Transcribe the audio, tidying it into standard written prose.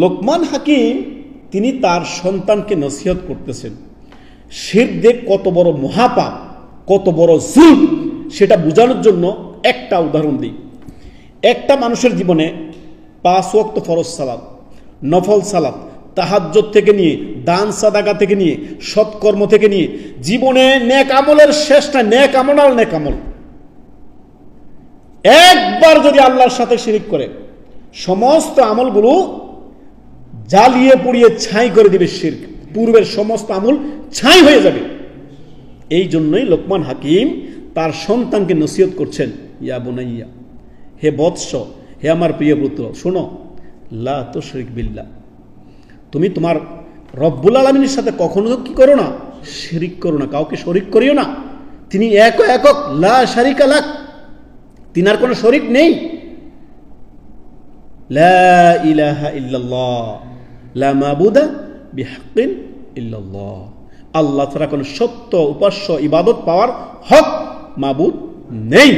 লোকমান হাকিম তিনি তার সন্তানকে নসিহত করতেছেন। শিরক দেখ কত বড় মহাপাপ, কত বড় জুলম, সেটা বোঝানোর জন্য একটা উদাহরণ দিই। একটা মানুষের জীবনে 5 ওয়াক্ত ফরজ সালাত, নফল সালাত, তাহাজ্জুদ থেকে নিয়ে, দান সাদাকা থেকে নিয়ে, সৎকর্ম থেকে নিয়ে, জীবনে নেক আমলের শেষটা নেক আমল আর নেক আমল, একবার যদি আল্লাহর সাথে শিরিক করে সমস্ত আমলগুলো জ্বালিয়ে পুড়িয়ে ছাই করে দিবে। শিরক, পূর্বের সমস্ত আমল ছাই হয়ে যাবে। এই জন্যই লোকমান হাকিম তার সন্তানকে নসিহত করছেন, ইয়া বুনাইয়া, হে বৎস, হে আমার প্রিয় পুত্র, শোনো, লা তুশরিক বিল্লাহ, তুমি তোমার রব্বুল আলামিনের সাথে কখনো কি করো না, শিরিক করো না, কাউকে শরিক করিও না। তিনি একক, লা শারিকা লাক, তিনার কোনো শরিক নেই। লা ইলাহা ইল্লাল্লাহ, লা মাবুদা বিহাক্কিন ইল্লাল্লাহ, আল্লাহ ছাড়া কোনো সত্য উপাস্য ইবাদত পাওয়ার হক মাবুদ নেই।